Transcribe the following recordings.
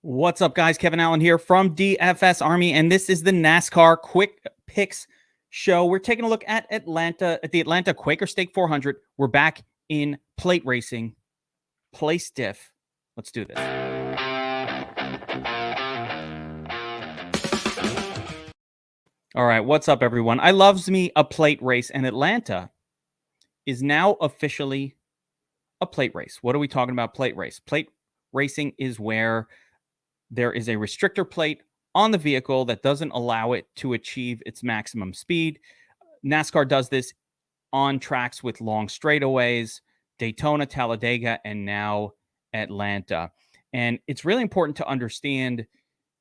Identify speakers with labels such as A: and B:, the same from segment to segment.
A: What's up, guys? Kevin Allen here from DFS Army, and this is the NASCAR Quick Picks show. We're taking a look at the Atlanta Quaker State 400. We're back in plate racing. Play stiff. Let's do this. All right, what's up, everyone? I loves me a plate race, and Atlanta is now officially a plate race. What are we talking about? Plate race. Plate racing is where there is a restrictor plate on the vehicle that doesn't allow it to achieve its maximum speed. NASCAR does this on tracks with long straightaways, Daytona, Talladega, and now Atlanta. And it's really important to understand,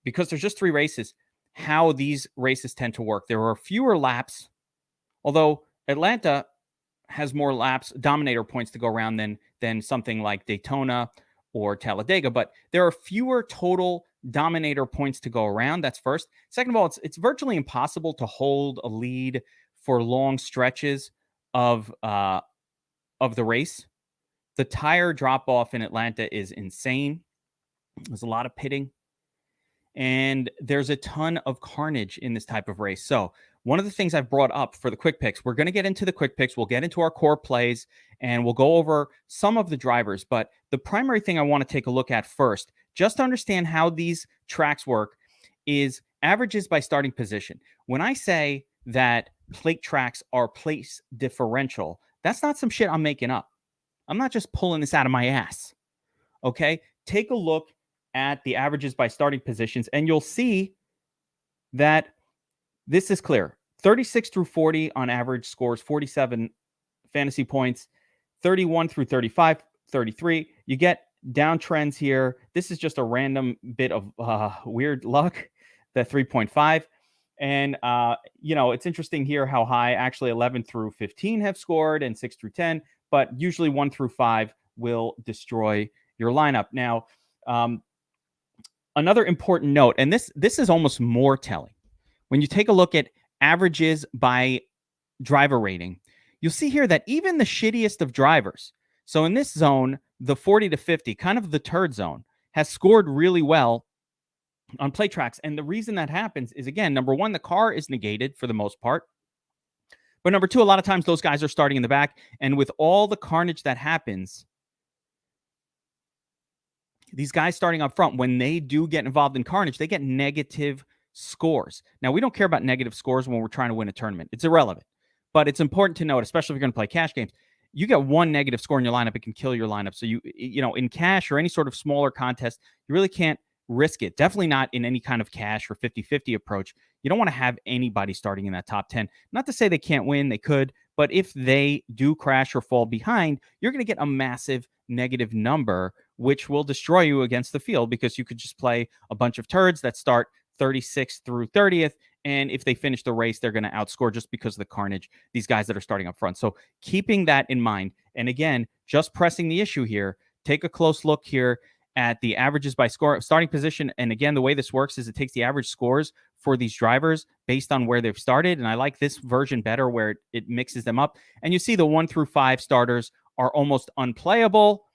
A: because there's just 3 races, how these races tend to work. There are fewer laps, although Atlanta has more laps, dominator points to go around than something like Daytona or Talladega, but there are fewer total dominator points to go around. That's first. Second of all, it's virtually impossible to hold a lead for long stretches of the race. The tire drop off in Atlanta is insane. There's a lot of pitting, and there's a ton of carnage in this type of race. So one of the things I've brought up for the quick picks, we're going to get into the quick picks. We'll get into our core plays, and we'll go over some of the drivers. But the primary thing I want to take a look at first, just to understand how these tracks work, is averages by starting position. When I say that plate tracks are place differential, that's not some shit I'm making up. I'm not just pulling this out of my ass. Okay? Take a look at the averages by starting positions, and you'll see that this is clear. 36 through 40 on average scores 47 fantasy points. 31 through 35, 33. You get downtrends here. This is just a random bit of weird luck, the 3.5. And, it's interesting here how high actually 11 through 15 have scored and 6 through 10. But usually 1 through 5 will destroy your lineup. Now, another important note, and this is almost more telling. When you take a look at averages by driver rating, you'll see here that even the shittiest of drivers, so in this zone, the 40 to 50, kind of the turd zone, has scored really well on plate tracks. And the reason that happens is, again, number one, the car is negated for the most part. But number two, a lot of times those guys are starting in the back. And with all the carnage that happens, these guys starting up front, when they do get involved in carnage, they get negative scores. Now, we don't care about negative scores when we're trying to win a tournament. It's irrelevant. But it's important to note, especially if you're going to play cash games, you get one negative score in your lineup, it can kill your lineup. So in cash or any sort of smaller contest, you really can't risk it. Definitely not in any kind of cash or 50-50 approach. You don't want to have anybody starting in that top 10. Not to say they can't win, they could, but if they do crash or fall behind, you're going to get a massive negative number, which will destroy you against the field, because you could just play a bunch of turds that start 36th through 30th, and if they finish the race, they're going to outscore just because of the carnage, these guys that are starting up front. So keeping that in mind, and again, just pressing the issue here, take a close look here at the averages by starting position. And again, the way this works is it takes the average scores for these drivers based on where they've started, and I like this version better where it mixes them up. And you see the 1 through 5 starters are almost unplayable.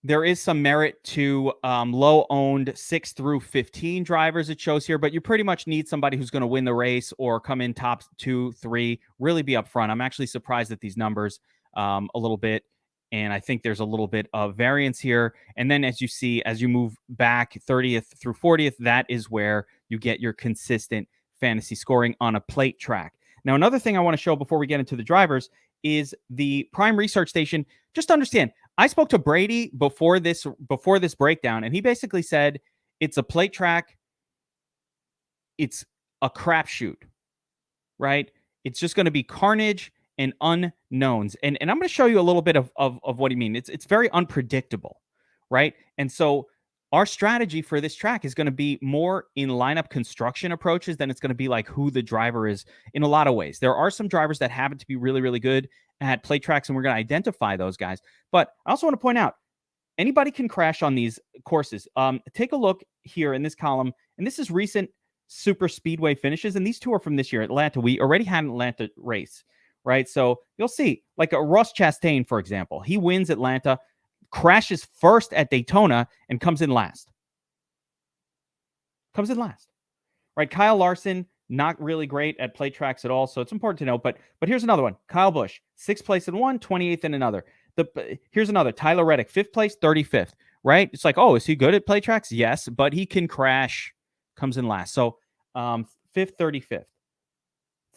A: There is some merit to low-owned 6 through 15 drivers, it shows here, but you pretty much need somebody who's going to win the race or come in top 2, 3, really be up front. I'm actually surprised at these numbers a little bit, and I think there's a little bit of variance here. And then as you see, as you move back 30th through 40th, that is where you get your consistent fantasy scoring on a plate track. Now, another thing I want to show before we get into the drivers is the Prime Research Station. Just understand, I spoke to Brady before this breakdown, and he basically said it's a plate track. It's a crapshoot, right? It's just going to be carnage and unknowns. And I'm going to show you a little bit of what he means. It's very unpredictable, right? And so our strategy for this track is going to be more in lineup construction approaches than it's going to be like who the driver is in a lot of ways. There are some drivers that happen to be really, really good at plate tracks, and we're going to identify those guys. But I also want to point out, anybody can crash on these courses. Take a look here in this column, and this is recent super speedway finishes, and these two are from this year, Atlanta. We already had an Atlanta race, right? So you'll see, like a Ross Chastain, for example, he wins Atlanta. crashes first at Daytona and comes in last. Right? Kyle Larson, not really great at plate tracks at all, so it's important to know. But here's another one. Kyle Busch, 6th place in one, 28th in another. Here's another. Tyler Reddick, 5th place, 35th. Right? It's like, oh, is he good at plate tracks? Yes, but he can crash. Comes in last. So 5th, 35th.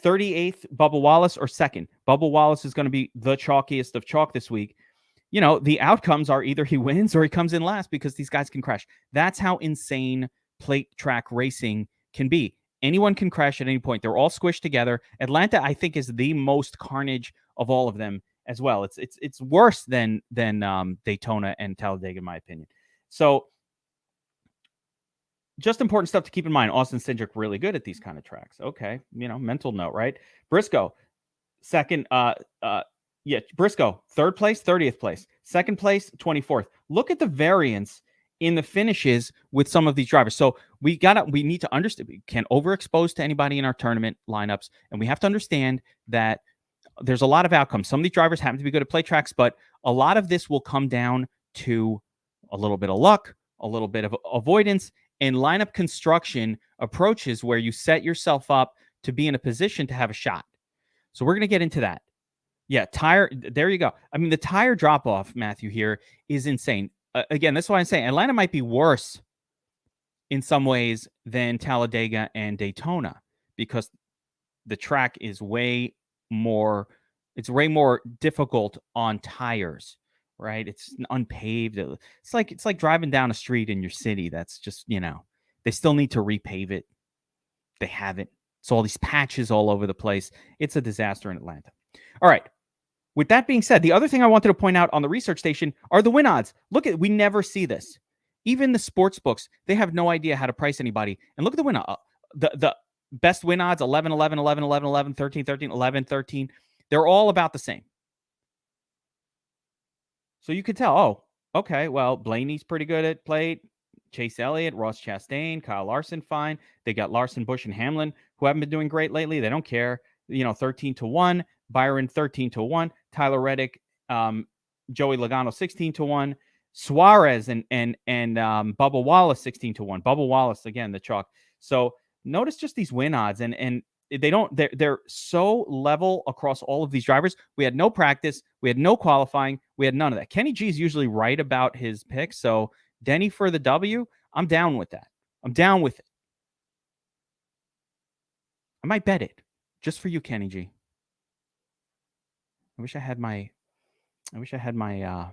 A: 38th, Bubba Wallace, or 2nd. Bubba Wallace is going to be the chalkiest of chalk this week. You know, the outcomes are either he wins or he comes in last because these guys can crash. That's how insane plate track racing can be. Anyone can crash at any point. They're all squished together. Atlanta, I think, is the most carnage of all of them as well. It's worse than Daytona and Talladega, in my opinion. So just important stuff to keep in mind. Austin Cindric, really good at these kind of tracks. Okay, mental note, right? Briscoe, 2nd. Briscoe, 3rd place, 30th place. 2nd place, 24th. Look at the variance in the finishes with some of these drivers. So we need to understand, we can't overexpose to anybody in our tournament lineups, and we have to understand that there's a lot of outcomes. Some of these drivers happen to be good at plate tracks, but a lot of this will come down to a little bit of luck, a little bit of avoidance, and lineup construction approaches where you set yourself up to be in a position to have a shot. So we're going to get into that. Yeah, there you go. I mean, the tire drop-off, Matthew, here is insane. Again, that's why I'm saying Atlanta might be worse in some ways than Talladega and Daytona because the track is way more difficult on tires, right? It's unpaved. It's like driving down a street in your city that's just, they still need to repave it. They haven't. It's all these patches all over the place. It's a disaster in Atlanta. All right. With that being said, the other thing I wanted to point out on the research station are the win odds. We never see this. Even the sports books, they have no idea how to price anybody. And look at the win odds. The best win odds, 11, 11, 11, 11, 11, 13, 13, 11, 13. They're all about the same. So you could tell, oh, okay, well, Blaney's pretty good at plate. Chase Elliott, Ross Chastain, Kyle Larson, fine. They got Larson, Busch, and Hamlin, who haven't been doing great lately. They don't care. 13-1. Byron, 13-1. Tyler Reddick, Joey Logano, 16-1. Suarez and Bubba Wallace, 16-1. Bubba Wallace, again, the chalk. So notice just these win odds, and they're so level across all of these drivers. We had no practice, we had no qualifying, we had none of that. Kenny G is usually right about his picks, so Denny for the W, I'm down with that. I'm down with it. I might bet it just for you, Kenny G. I wish I had my my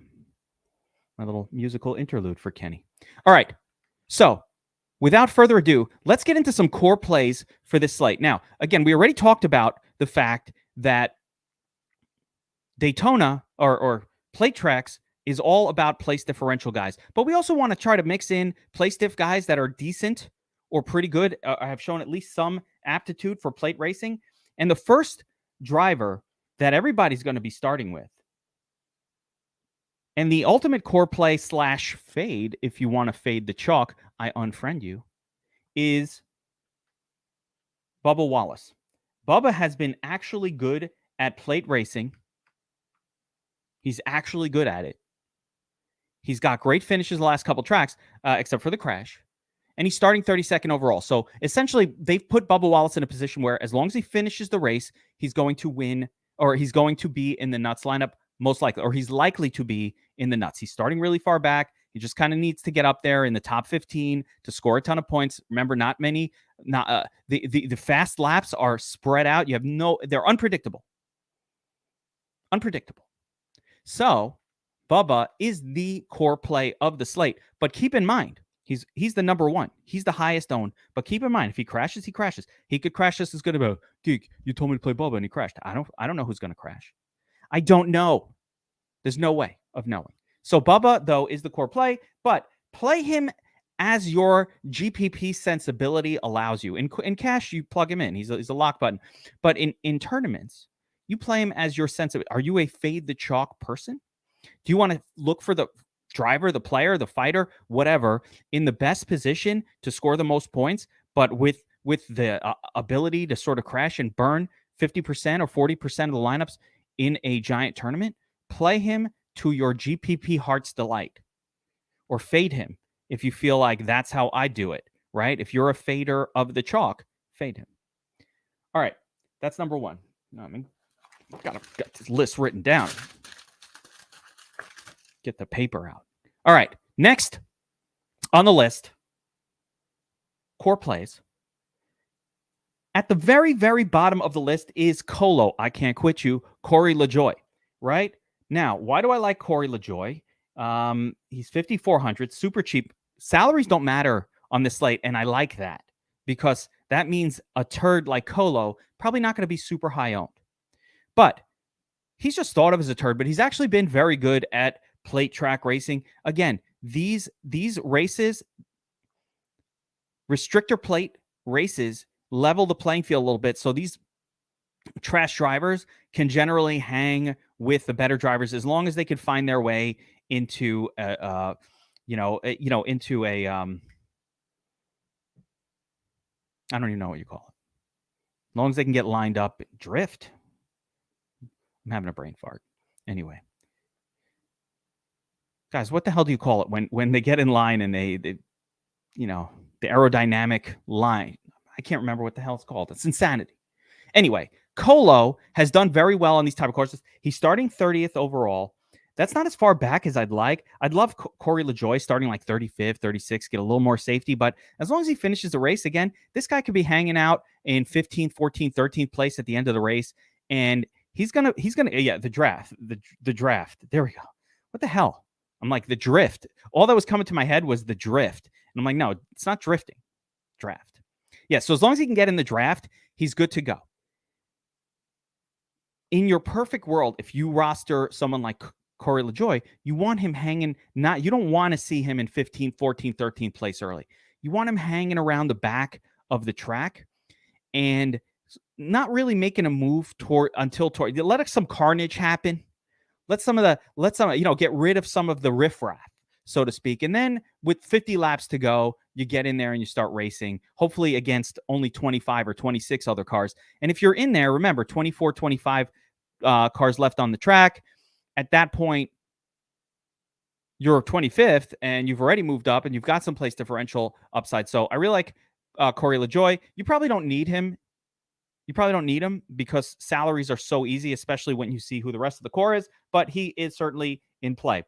A: little musical interlude for Kenny. All right. So, without further ado, let's get into some core plays for this slate. Now, again, we already talked about the fact that Daytona or plate tracks is all about place differential guys. But we also want to try to mix in place diff guys that are decent or pretty good, have shown at least some aptitude for plate racing. And the first driver that everybody's going to be starting with, and the ultimate core play / fade, if you want to fade the chalk, I unfriend you, is Bubba Wallace. Bubba has been actually good at plate racing. He's actually good at it. He's got great finishes the last couple tracks, except for the crash. And he's starting 32nd overall. So essentially, they've put Bubba Wallace in a position where as long as he finishes the race, he's going to win, or he's going to be in the nuts lineup, most likely, or he's likely to be in the nuts. He's starting really far back. He just kind of needs to get up there in the top 15 to score a ton of points. Remember, the fast laps are spread out. They're unpredictable. So Bubba is the core play of the slate. But keep in mind, he's the number one. He's the highest owned. But keep in mind, if he crashes, he crashes. He could crash just as good about Geek. You told me to play Bubba and he crashed. I don't know who's going to crash. I don't know. There's no way of knowing. So Bubba, though, is the core play, but play him as your GPP sensibility allows you. In cash, you plug him in. He's a lock button. But in tournaments, you play him as your sensibility. Are you a fade the chalk person? Do you want to look for the driver, the player, the fighter, whatever, in the best position to score the most points, but with the ability to sort of crash and burn 50% or 40% of the lineups in a giant tournament? Play him to your GPP heart's delight, or fade him if you feel like that's how I do it, right? If you're a fader of the chalk, fade him. All right, that's number one. I mean, got this list written down. Get the paper out. All right, next on the list, core plays. At the very, very bottom of the list is Colo. I can't quit you. Corey LaJoie, right? Now, why do I like Corey LaJoie? He's 5,400, super cheap. Salaries don't matter on this slate, and I like that because that means a turd like Colo probably not going to be super high owned. But he's just thought of as a turd, but he's actually been very good at plate track racing. Again, these races, restrictor plate races, level the playing field a little bit. So these trash drivers can generally hang with the better drivers as long as they can find their way into into a I don't even know what you call it. As long as they can get lined up, drift. I'm having a brain fart. Anyway, guys, what the hell do you call it when they get in line and they the aerodynamic line? I can't remember what the hell it's called. It's insanity. Anyway, Colo has done very well on these type of courses. He's starting 30th overall. That's not as far back as I'd like. I'd love Corey LaJoie starting like 35th, 36th, get a little more safety. But as long as he finishes the race again, this guy could be hanging out in 15th, 14th, 13th place at the end of the race. And he's gonna the draft. There we go. What the hell? I'm like, the drift. All that was coming to my head was the drift. And I'm like, no, it's not drifting. Draft. Yeah, so as long as he can get in the draft, he's good to go. In your perfect world, if you roster someone like Corey LaJoie, you want him hanging, you don't want to see him in 15th, 14th, 13th place early. You want him hanging around the back of the track and not really making a move until let some carnage happen. Let some get rid of some of the riffraff, so to speak. And then with 50 laps to go, you get in there and you start racing, hopefully against only 25 or 26 other cars. And if you're in there, remember, 24, 25 cars left on the track. At that point, you're 25th and you've already moved up and you've got some place differential upside. So I really like Corey LaJoie. You probably don't need him. You probably don't need him because salaries are so easy, especially when you see who the rest of the core is, but he is certainly in play.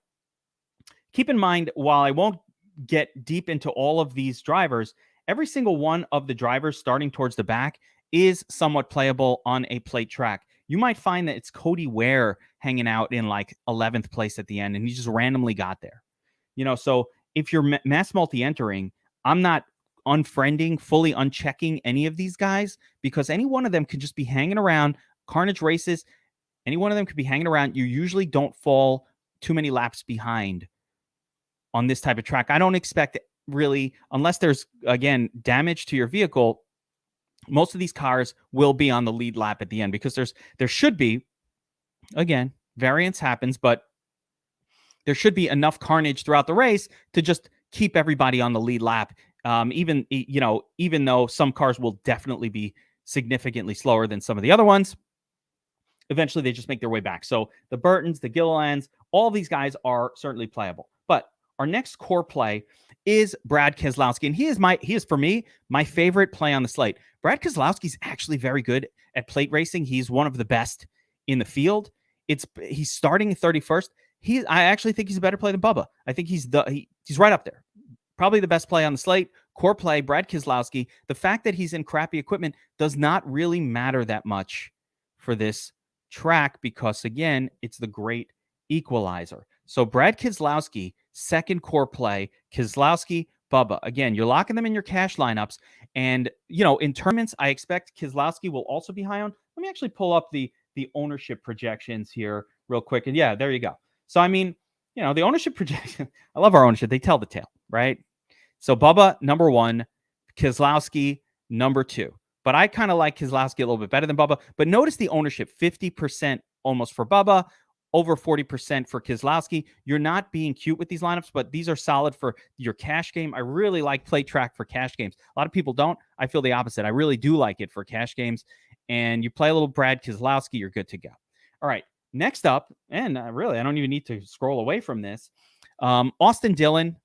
A: Keep in mind, while I won't get deep into all of these drivers, every single one of the drivers starting towards the back is somewhat playable on a plate track. You might find that it's Cody Ware hanging out in like 11th place at the end, and he just randomly got there. So if you're mass multi-entering, I'm not unfriending, fully unchecking any of these guys because any one of them could just be hanging around. Carnage races, any one of them could be hanging around. You usually don't fall too many laps behind on this type of track. I don't expect really, unless there's, again, damage to your vehicle, most of these cars will be on the lead lap at the end because there should be, again, variance happens, but there should be enough carnage throughout the race to just keep everybody on the lead lap. Even though some cars will definitely be significantly slower than some of the other ones, eventually they just make their way back. So the Burtons, the Gillilands, all these guys are certainly playable. But our next core play is Brad Keselowski, and he is for me my favorite play on the slate. Brad Keselowski is actually very good at plate racing. He's one of the best in the field. He's starting at 31st. I actually think he's a better play than Bubba. I think he's right up there. Probably the best play on the slate. Core play, Brad Keselowski. The fact that he's in crappy equipment does not really matter that much for this track because, again, it's the great equalizer. So Brad Keselowski, second core play, Keselowski, Bubba. Again, you're locking them in your cash lineups. And, in tournaments, I expect Keselowski will also be high on. Let me actually pull up the ownership projections here real quick. And yeah, there you go. So, I mean, the ownership projection, I love our ownership. They tell the tale, right? So Bubba, number 1, Keselowski, number 2. But I kind of like Keselowski a little bit better than Bubba. But notice the ownership, 50% almost for Bubba, over 40% for Keselowski. You're not being cute with these lineups, but these are solid for your cash game. I really like play track for cash games. A lot of people don't. I feel the opposite. I really do like it for cash games. And you play a little Brad Keselowski, you're good to go. All right. Next up, and really, I don't even need to scroll away from this. Austin Dillon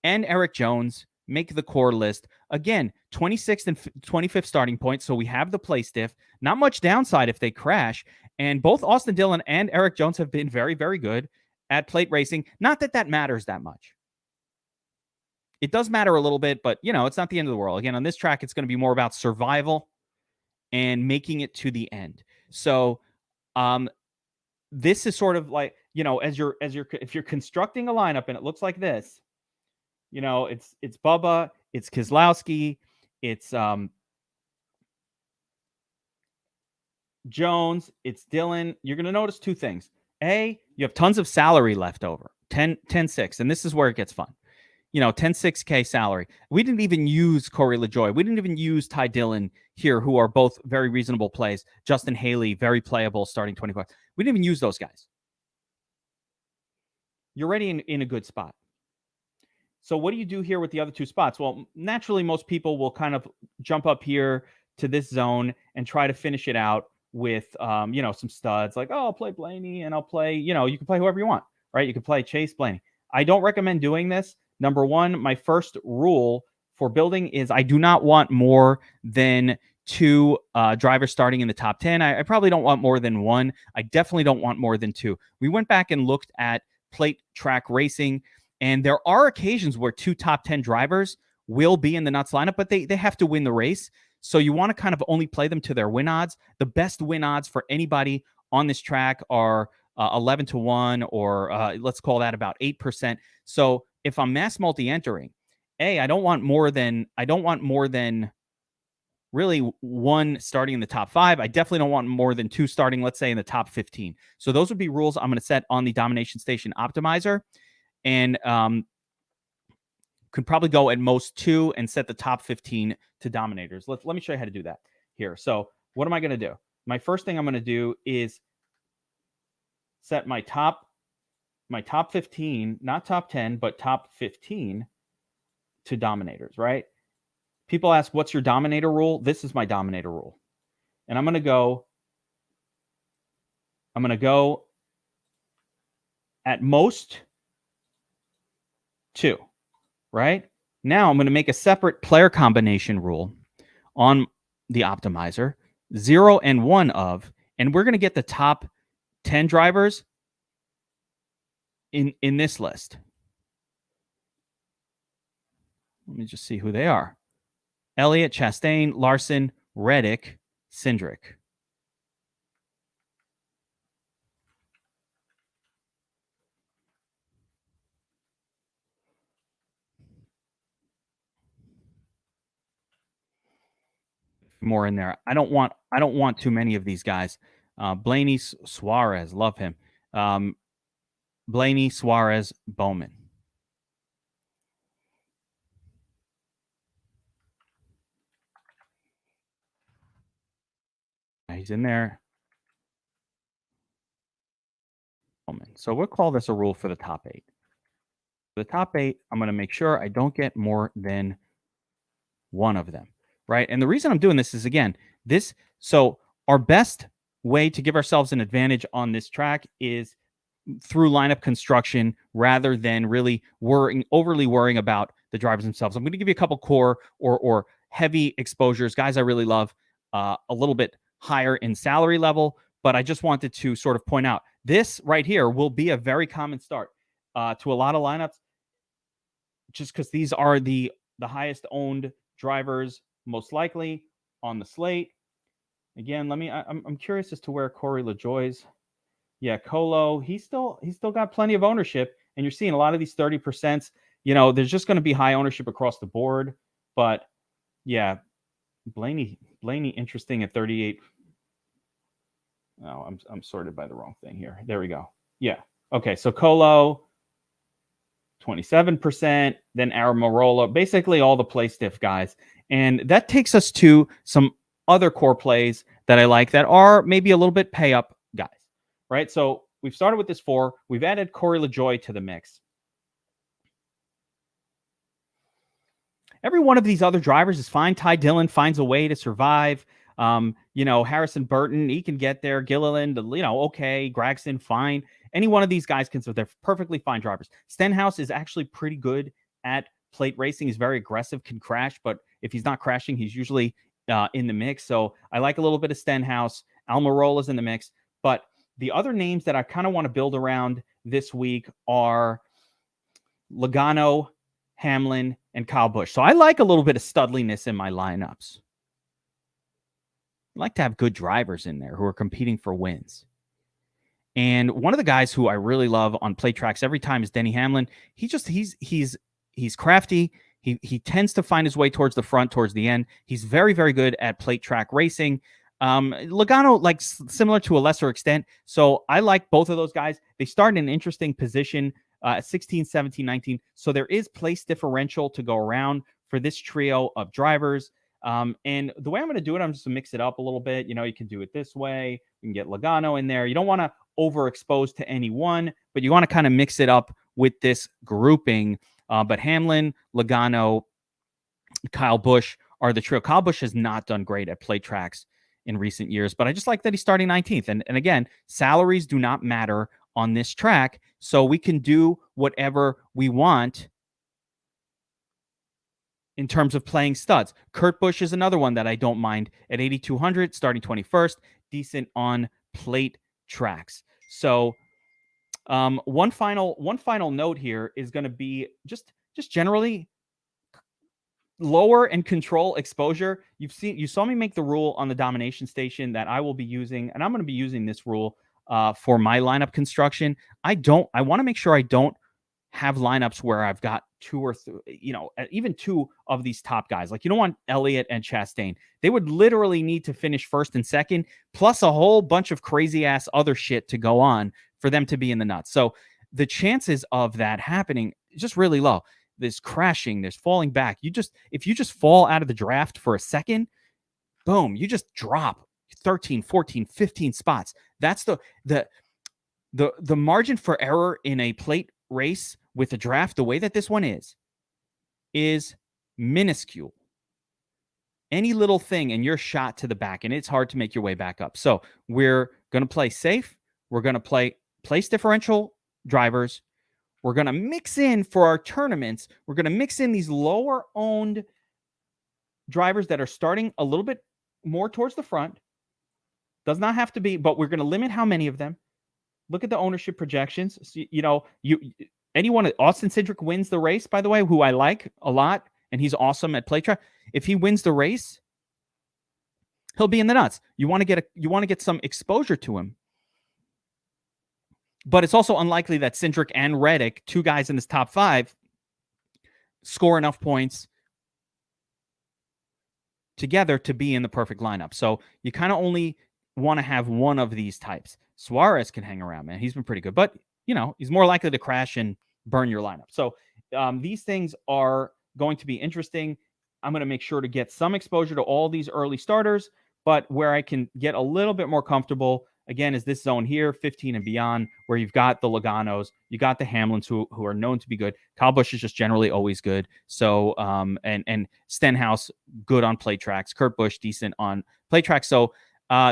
A: and Eric Jones make the core list. Again, 26th and 25th starting point. So we have the play stiff. Not much downside if they crash. And both Austin Dillon and Eric Jones have been very, very good at plate racing. Not that that matters that much. It does matter a little bit, but, it's not the end of the world. Again, on this track, it's going to be more about survival and making it to the end. So this is sort of like, if you're constructing a lineup and it looks like this, it's Bubba, it's Keselowski, it's Jones, it's Dillon. You're going to notice two things. A, you have tons of salary left over, 10-6, and this is where it gets fun. 10-6K salary. We didn't even use Corey LaJoie. We didn't even use Ty Dillon here, who are both very reasonable plays. Justin Haley, very playable, starting 25. We didn't even use those guys. You're already in a good spot. So what do you do here with the other two spots? Well, naturally, most people will kind of jump up here to this zone and try to finish it out with, some studs like, I'll play Blaney and I'll play, you can play whoever you want, right? You can play Chase, Blaney. I don't recommend doing this. Number one, my first rule for building is I do not want more than two drivers starting in the top 10. I probably don't want more than one. I definitely don't want more than two. We went back and looked at plate track racing, and there are occasions where two top 10 drivers will be in the nuts lineup, but they have to win the race. So you want to kind of only play them to their win odds. The best win odds for anybody on this track are 11-1, or let's call that about 8%. So if I'm mass multi-entering, I don't want more than really one starting in the top 5. I definitely don't want more than two starting, let's say, in the top 15. So those would be rules I'm going to set on the Domination Station Optimizer, and could probably go at most 2 and set the top 15 to Dominators. Let me show you how to do that here. So what am I going to do? My first thing I'm going to do is set my top 15, not top 10, but top 15 to Dominators, right? People ask, what's your Dominator rule? This is my Dominator rule. And I'm going to go at most 2, right? Now I'm going to make a separate player combination rule on the optimizer, 0 and 1 of, and we're going to get the top 10 drivers in this list. Let me just see who they are. Elliott, Chastain, Larson, Reddick, Cindric. More in there. I don't want too many of these guys. Blaney, Suarez, love him. Blaney, Suarez, Bowman. He's in there. Bowman. So we'll call this a rule for the top 8. For the top 8, I'm going to make sure I don't get more than one of them, right? And the reason I'm doing this is, again, so our best way to give ourselves an advantage on this track is through lineup construction rather than really overly worrying about the drivers themselves. I'm going to give you a couple core or heavy exposures, guys I really love, a little bit higher in salary level, but I just wanted to sort of point out this right here will be a very common start to a lot of lineups, just because these are the highest owned drivers most likely on the slate. Again, I'm curious as to where Corey LaJoie's. Yeah, Colo, he's still got plenty of ownership, and you're seeing a lot of these 30%. There's just going to be high ownership across the board. But yeah, Blaney, interesting at 38. Oh, I'm sorted by the wrong thing here. There we go. Yeah. Okay, so Colo, 27%, then Aramarola, basically all the play stiff guys. And that takes us to some other core plays that I like that are maybe a little bit pay up guys, right? So we've started with this 4. We've added Corey LaJoie to the mix. Every one of these other drivers is fine. Ty Dillon finds a way to survive. Harrison Burton, he can get there. Gilliland, okay. Gregson, fine. Any one of these guys can, so they're perfectly fine drivers. Stenhouse is actually pretty good at plate racing. He's very aggressive, can crash, but if he's not crashing, he's usually in the mix. So I like a little bit of Stenhouse. Almirola's in the mix. But the other names that I kind of want to build around this week are Logano, Hamlin, and Kyle Busch. So I like a little bit of studliness in my lineups. I like to have good drivers in there who are competing for wins. And one of the guys who I really love on plate tracks every time is Denny Hamlin. He's crafty. He tends to find his way towards the front, towards the end. He's very, very good at plate track racing. Logano, like similar to a lesser extent. So I like both of those guys. They start in an interesting position, 16, 17, 19. So there is place differential to go around for this trio of drivers. And the way I'm going to do it, I'm just going to mix it up a little bit. You can do it this way. You can get Logano in there. You don't want to overexpose to any one, but you want to kind of mix it up with this grouping. But Hamlin, Logano, Kyle Busch are the trio. Kyle Busch has not done great at plate tracks in recent years, but I just like that he's starting 19th. And again, salaries do not matter on this track, so we can do whatever we want in terms of playing studs. Kurt Busch is another one that I don't mind at 8,200, starting 21st, decent on plate tracks. So one final note here is going to be just generally lower and control exposure. You saw me make the rule on the domination station that I will be using, and I'm going to be using this rule for my lineup construction. I want to make sure I don't have lineups where I've got two or even two of these top guys. Like, you don't want Elliott and Chastain. They would literally need to finish first and second, plus a whole bunch of crazy ass other shit to go on for them to be in the nuts. So the chances of that happening is just really low. There's crashing, there's falling back. If you just fall out of the draft for a second, boom, you just drop 13, 14, 15 spots. That's the margin for error in a plate race with a draft, the way that this one is minuscule. Any little thing and you're shot to the back, and it's hard to make your way back up. So we're going to play safe. We're going to play place differential drivers. We're going to mix in for our tournaments. We're going to mix in these lower owned drivers that are starting a little bit more towards the front. Does not have to be, but we're going to limit how many of them. Look at the ownership projections. So, anyone, Austin Cindric wins the race, by the way, who I like a lot, and he's awesome at plate track. If he wins the race, he'll be in the nuts. You want to get some exposure to him. But it's also unlikely that Cindric and Reddick, two guys in this top 5, score enough points together to be in the perfect lineup. So you kind of only want to have one of these types. Suarez can hang around, man. He's been pretty good. But, he's more likely to crash and burn your lineup. So these things are going to be interesting. I'm going to make sure to get some exposure to all these early starters, but where I can get a little bit more comfortable, again, is this zone here, 15 and beyond, where you've got the Loganos, you got the Hamlins who are known to be good. Kyle Busch is just generally always good. So, and Stenhouse, good on plate tracks. Kurt Busch, decent on plate tracks. So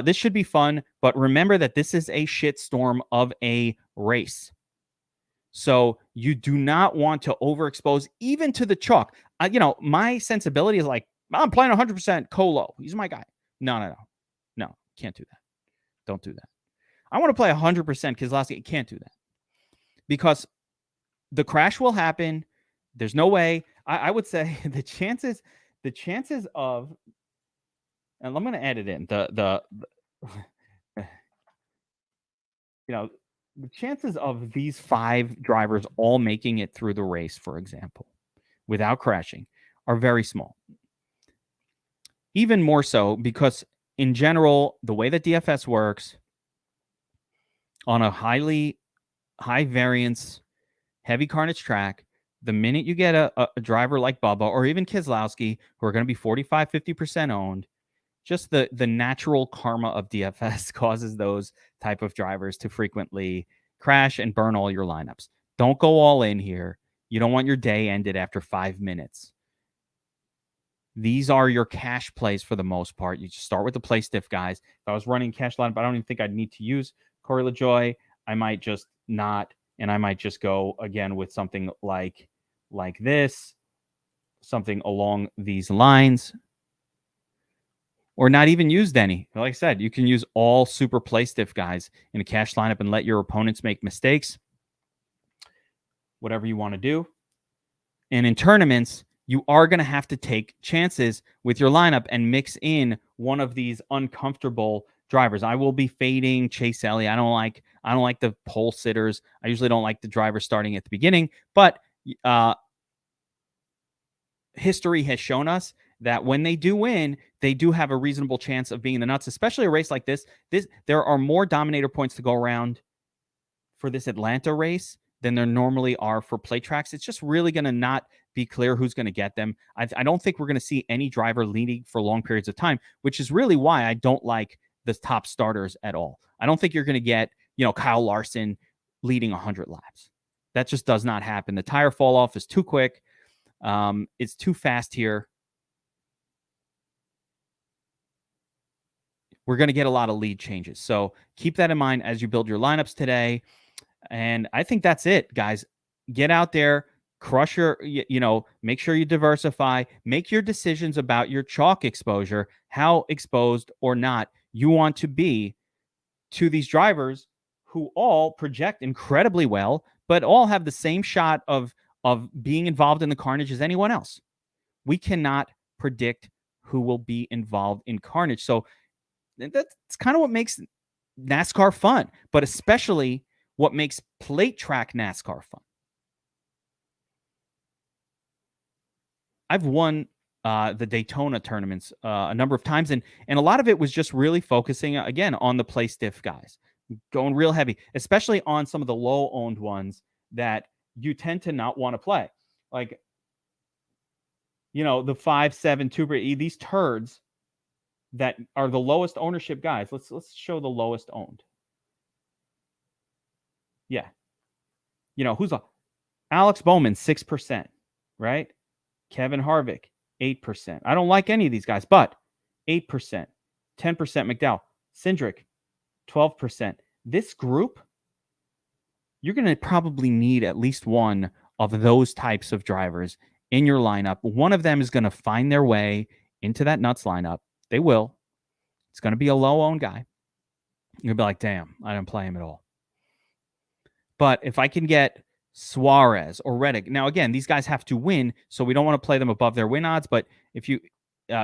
A: this should be fun, but remember that this is a shitstorm of a race. So you do not want to overexpose even to the chalk. My sensibility is like, I'm playing 100% Colo. He's my guy. No, can't do that. Don't do that. I want to play 100% Keselowski. Can't do that because the crash will happen. There's no way. I would say the chances of, and I'm going to add it in the chances of these 5 drivers all making it through the race, for example, without crashing, are very small. Even more so because in general, the way that DFS works on a high variance, heavy carnage track, the minute you get a driver like Bubba or even Keselowski, who are going to be 45, 50% owned, just the natural karma of DFS causes those type of drivers to frequently crash and burn all your lineups. Don't go all in here. You don't want your day ended after 5 minutes. these are your cash plays for the most part. You just start with the play stiff guys. If I was running cash lineup, I don't even think I'd need to use Corey LaJoy. I might just not, and I might just go again with something like this, something along these lines, or not even use any. Like I said, you can use all super play stiff guys in a cash lineup and let your opponents make mistakes. Whatever you want to do. And in tournaments, you are going to have to take chances with your lineup and mix in one of these uncomfortable drivers. I will be fading Chase Elliott. I don't like the pole sitters. I usually don't like the drivers starting at the beginning, but history has shown us that when they do win, they do have a reasonable chance of being the nuts, especially a race like this. There are more dominator points to go around for this Atlanta race than there normally are for plate tracks. It's just really going to not be clear who's going to get them. I don't think we're going to see any driver leading for long periods of time, which is really why I don't like the top starters at all. I don't think you're going to get, Kyle Larson leading 100 laps. That just does not happen. The tire fall off is too quick. It's too fast here. We're going to get a lot of lead changes. So keep that in mind as you build your lineups today. And I think that's it, guys. Get out there, crush your, make sure you diversify, make your decisions about your chalk exposure, how exposed or not you want to be to these drivers who all project incredibly well, but all have the same shot of being involved in the carnage as anyone else. We cannot predict who will be involved in carnage. So that's kind of what makes NASCAR fun, but especially what makes plate track NASCAR fun. I've won the Daytona tournaments a number of times, and a lot of it was just really focusing, again, on the play stiff guys, going real heavy, especially on some of the low-owned ones that you tend to not want to play. Like, the 5-7 2, these turds that are the lowest ownership guys. Let's show the lowest owned. Yeah. Who's Alex Bowman, 6%, right? Kevin Harvick, 8%. I don't like any of these guys, but 8%, 10% McDowell, Cindric, 12%. This group, you're going to probably need at least one of those types of drivers in your lineup. One of them is going to find their way into that nuts lineup. They will. It's going to be a low-owned guy. You'll be like, damn, I didn't play him at all. But if I can get Suarez or Reddick, now again, these guys have to win, so we don't want to play them above their win odds. But if you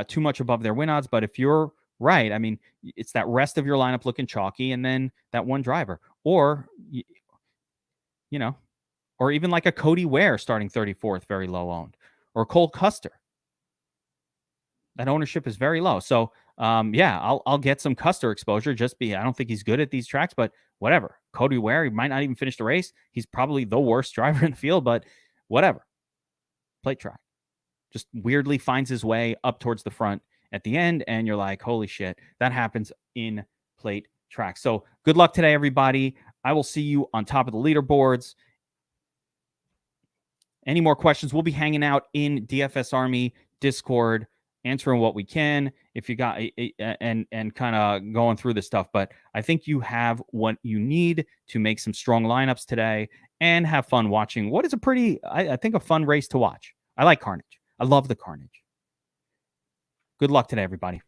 A: too much above their win odds, but if you're right, I mean, it's that rest of your lineup looking chalky, and then that one driver, or or even like a Cody Ware starting 34th, very low owned, or Cole Custer. That ownership is very low. So I'll get some Custer exposure. I don't think he's good at these tracks, but whatever. Cody Ware, he might not even finish the race. He's probably the worst driver in the field, but whatever. Plate track. Just weirdly finds his way up towards the front at the end, and you're like, holy shit, that happens in plate track. So good luck today, everybody. I will see you on top of the leaderboards. Any more questions? We'll be hanging out in DFS Army Discord, answering what we can if you got and kind of going through this stuff. But I think you have what you need to make some strong lineups today and have fun watching what is I think a fun race to watch. I like carnage. I love the carnage. Good luck today, everybody.